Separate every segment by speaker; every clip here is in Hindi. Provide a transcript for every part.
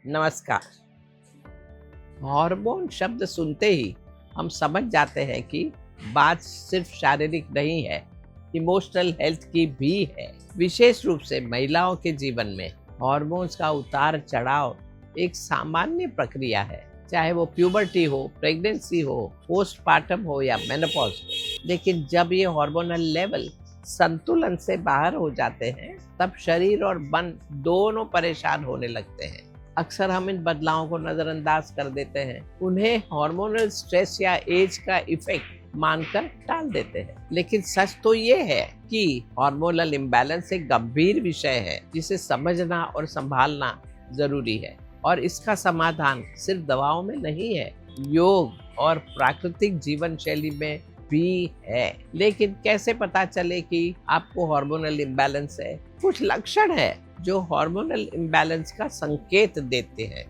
Speaker 1: नमस्कार। हार्मोन शब्द सुनते ही हम समझ जाते हैं कि बात सिर्फ शारीरिक नहीं है, इमोशनल हेल्थ की भी है। विशेष रूप से महिलाओं के जीवन में हार्मोन्स का उतार चढ़ाव एक सामान्य प्रक्रिया है, चाहे वो प्यूबर्टी हो, प्रेगनेंसी हो, पोस्टपार्टम हो या मेनोपॉज हो। लेकिन जब ये हार्मोनल लेवल संतुलन से बाहर हो जाते हैं, तब शरीर और मन दोनों परेशान होने लगते हैं। अक्सर हम इन बदलावों को नजरअंदाज कर देते हैं, उन्हें हार्मोनल स्ट्रेस या एज का इफेक्ट मानकर टाल देते हैं। लेकिन सच तो ये है कि हार्मोनल इम्बैलेंस एक गंभीर विषय है जिसे समझना और संभालना जरूरी है। और इसका समाधान सिर्फ दवाओं में नहीं है, योग और प्राकृतिक जीवन शैली में भी है। लेकिन कैसे पता चले कि आपको हार्मोनल इम्बैलेंस है? कुछ लक्षण है जो हार्मोनल इम्बैलेंस का संकेत देते हैं।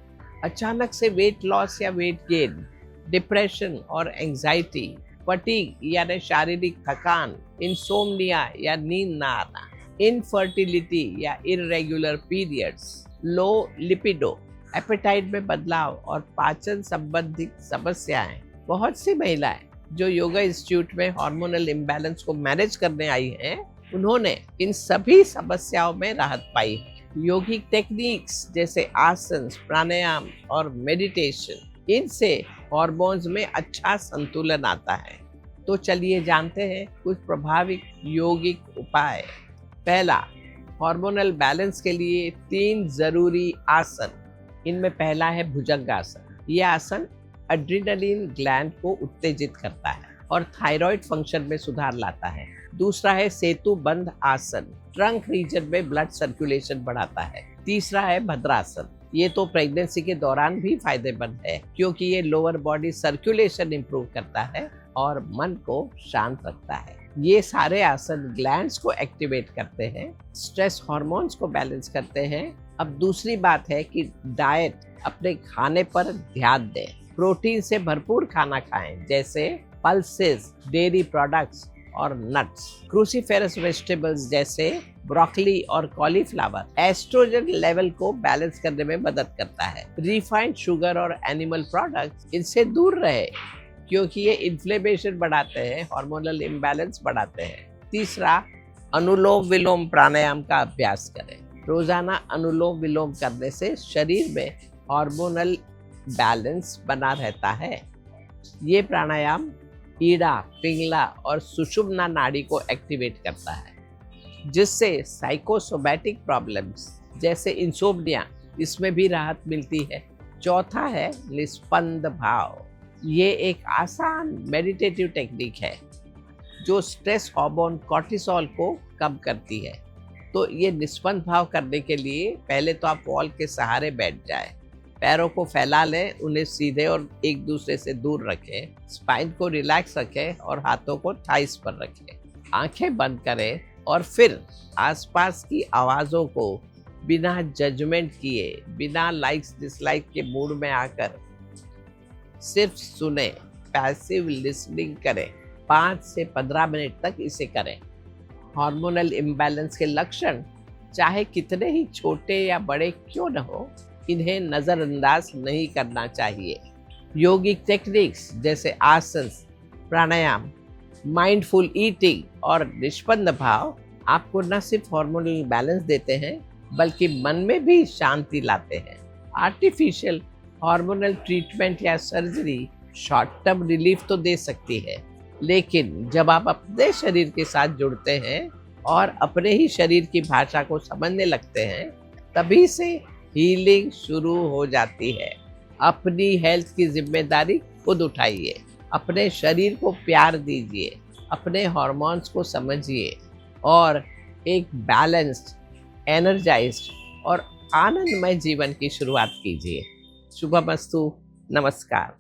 Speaker 1: अचानक से वेट लॉस या वेट गेन, डिप्रेशन और एंजाइटी, फटीग यानी शारीरिक थकान, इंसोम्निया या नींद ना आना, इनफर्टिलिटी या इररेगुलर पीरियड्स, लो लिपिडो, एपेटाइट में बदलाव और पाचन संबंधी समस्याएं। बहुत सी महिलाएं जो योगा इंस्टीट्यूट में हार्मोनल इम्बैलेंस को मैनेज करने आई हैं, उन्होंने इन सभी समस्याओं में राहत पाई है। योगिक टेक्निक्स जैसे आसन, प्राणायाम और मेडिटेशन, इनसे हार्मोन्स में अच्छा संतुलन आता है। तो चलिए जानते हैं कुछ प्रभावी योगिक उपाय। पहला, हार्मोनल बैलेंस के लिए 3 जरूरी आसन। इनमें पहला है भुजंगासन। यह आसन एड्रेनालिन ग्लैंड को उत्तेजित करता है और थायराइड फंक्शन में सुधार लाता है। दूसरा है सेतु बंध आसन, ट्रंक रीजन में ब्लड सर्कुलेशन बढ़ाता है। तीसरा है भद्रासन। ये तो प्रेगनेंसी के दौरान भी फायदेमंद है, क्योंकि ये लोअर बॉडी सर्कुलेशन इंप्रूव करता है और मन को शांत रखता है। ये सारे आसन ग्लैंड्स को एक्टिवेट करते हैं, स्ट्रेस हार्मोन्स को बैलेंस करते हैं। अब दूसरी बात है कि डाइट, अपने खाने पर ध्यान दें। प्रोटीन से भरपूर खाना खाएं, जैसे पल्सेस, डेयरी प्रोडक्ट्स और नट्स। क्रूसीफेरस वेजिटेबल्स जैसे ब्रोकली और कॉलीफ्लावर एस्ट्रोजन लेवल को बैलेंस करने में मदद करता है। रिफाइंड शुगर और एनिमल प्रोडक्ट्स, इनसे दूर रहे, क्योंकि ये इन्फ्लेमेशन बढ़ाते हैं, हार्मोनल इम्बैलेंस बढ़ाते हैं। तीसरा, अनुलोम विलोम प्राणायाम का अभ्यास करें। रोजाना अनुलोम विलोम करने से शरीर में हार्मोनल बैलेंस बना रहता है। ये प्राणायाम ईड़ा, पिंगला और सुषुम्ना नाड़ी को एक्टिवेट करता है, जिससे साइकोसोमैटिक प्रॉब्लम्स जैसे इंसोम्निया, इसमें भी राहत मिलती है। चौथा है निस्पंद भाव। ये एक आसान मेडिटेटिव टेक्निक है जो स्ट्रेस हार्मोन कॉर्टिसोल को कम करती है। तो ये निस्पंद भाव करने के लिए पहले तो आप वॉल के सहारे बैठ जाएं, पैरों को फैला लें, उन्हें सीधे और एक दूसरे से दूर रखें, स्पाइन को रिलैक्स रखें और हाथों को थाइस पर रखें। आंखें बंद करें और फिर आसपास की आवाज़ों को बिना जजमेंट किए, बिना लाइक्स डिसलाइक के मूड में आकर सिर्फ सुने, पैसिव लिसनिंग करें। 5 से 15 मिनट तक इसे करें। हार्मोनल इम्बैलेंस के लक्षण चाहे कितने ही छोटे या बड़े क्यों न हो, इन्हें नज़रअंदाज नहीं करना चाहिए। योगिक टेक्निक्स जैसे आसन, प्राणायाम, माइंडफुल ईटिंग और निष्पन्द भाव आपको न सिर्फ हार्मोनल बैलेंस देते हैं, बल्कि मन में भी शांति लाते हैं। आर्टिफिशियल हार्मोनल ट्रीटमेंट या सर्जरी शॉर्ट टर्म रिलीफ तो दे सकती है, लेकिन जब आप अपने शरीर के साथ जुड़ते हैं और अपने ही शरीर की भाषा को समझने लगते हैं, तभी से हीलिंग शुरू हो जाती है। अपनी हेल्थ की जिम्मेदारी खुद उठाइए, अपने शरीर को प्यार दीजिए, अपने हार्मोन्स को समझिए और एक बैलेंस्ड, एनर्जाइज्ड और आनंदमय जीवन की शुरुआत कीजिए। शुभमस्तु। नमस्कार।